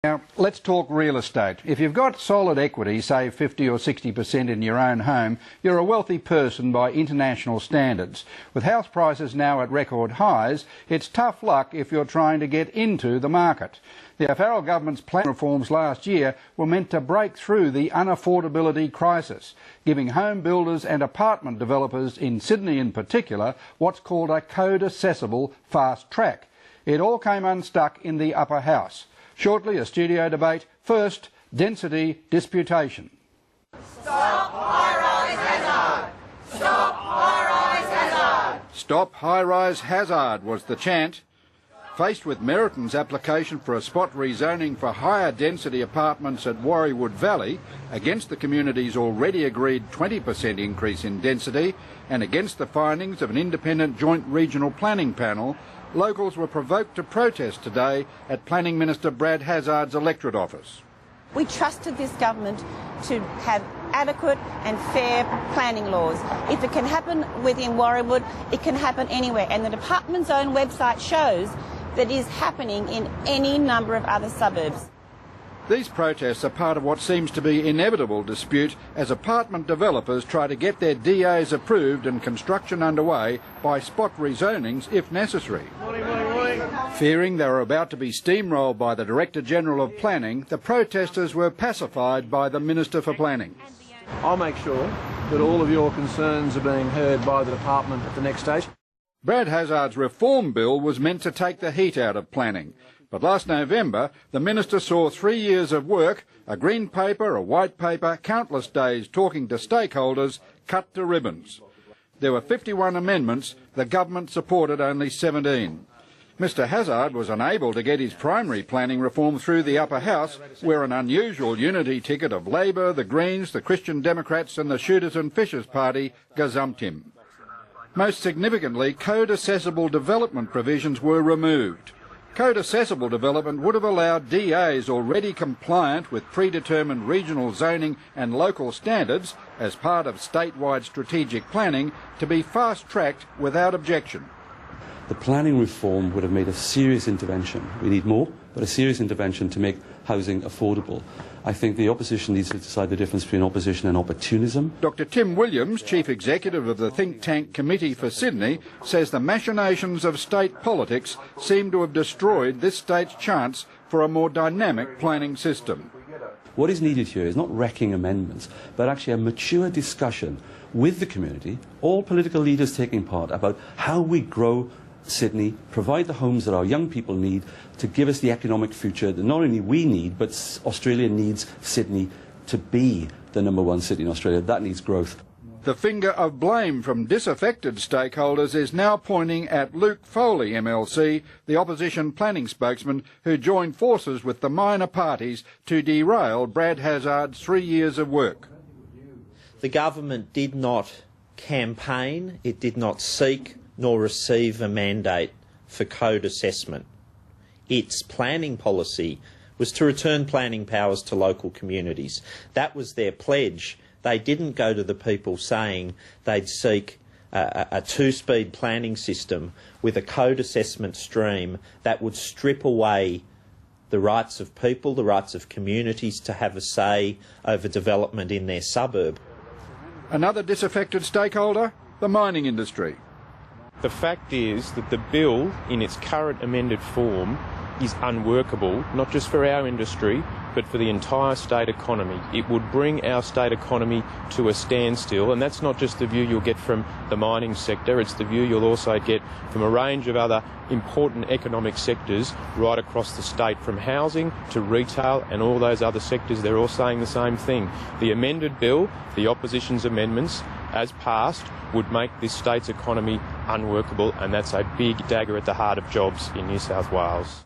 Now, let's talk real estate. If you've got solid equity, say 50 or 60% in your own home, you're a wealthy person by international standards. With house prices now at record highs, it's tough luck if you're trying to get into the market. The federal government's plan reforms last year were meant to break through the unaffordability crisis, giving home builders and apartment developers in Sydney in particular what's called a code-accessible fast track. It all came unstuck in the upper house. Shortly, a studio debate. First, density disputation. Stop high-rise hazard! Stop high-rise hazard! Stop high-rise hazard was the chant. Faced with Meriton's application for a spot rezoning for higher density apartments at Warriewood Valley, against the community's already agreed 20% increase in density and against the findings of an independent joint regional planning panel, locals were provoked to protest today at Planning Minister Brad Hazzard's electorate office. We trusted this government to have adequate and fair planning laws. If it can happen within Warriewood, it can happen anywhere. And the department's own website shows that is happening in any number of other suburbs. These protests are part of what seems to be inevitable dispute as apartment developers try to get their DAs approved and construction underway by spot rezonings if necessary. Fearing they were about to be steamrolled by the Director-General of Planning, the protesters were pacified by the Minister for Planning. I'll make sure that all of your concerns are being heard by the department at the next stage. Brad Hazzard's reform bill was meant to take the heat out of planning. But last November, the Minister saw 3 years of work, a green paper, a white paper, countless days talking to stakeholders, cut to ribbons. There were 51 amendments, the government supported only 17. Mr Hazzard was unable to get his primary planning reform through the upper house, where an unusual unity ticket of Labor, the Greens, the Christian Democrats and the Shooters and Fishers Party gazumped him. Most significantly, code-accessible development provisions were removed. Code-accessible development would have allowed DAs already compliant with predetermined regional zoning and local standards as part of statewide strategic planning to be fast-tracked without objection. The planning reform would have made a serious intervention. We need more, but a serious intervention to make housing affordable. I think the opposition needs to decide the difference between opposition and opportunism. Dr Tim Williams, Chief Executive of the think tank Committee for Sydney, says the machinations of state politics seem to have destroyed this state's chance for a more dynamic planning system. What is needed here is not wrecking amendments, but actually a mature discussion with the community, all political leaders taking part, about how we grow Sydney, provide the homes that our young people need to give us the economic future that not only we need, but Australia needs Sydney to be the #1 city in Australia. That needs growth. The finger of blame from disaffected stakeholders is now pointing at Luke Foley, MLC, the opposition planning spokesman who joined forces with the minor parties to derail Brad Hazzard's 3 years of work. The government did not campaign, it did not seek nor receive a mandate for code assessment. Its planning policy was to return planning powers to local communities. That was their pledge. They didn't go to the people saying they'd seek a two-speed planning system with a code assessment stream that would strip away the rights of people, the rights of communities to have a say over development in their suburb. Another disaffected stakeholder? The mining industry. The fact is that the bill, in its current amended form, is unworkable, not just for our industry, but for the entire state economy. It would bring our state economy to a standstill, and that's not just the view you'll get from the mining sector, it's the view you'll also get from a range of other important economic sectors right across the state, from housing to retail and all those other sectors. They're all saying the same thing. The amended bill, the opposition's amendments, as passed, would make this state's economy unworkable, and that's a big dagger at the heart of jobs in New South Wales.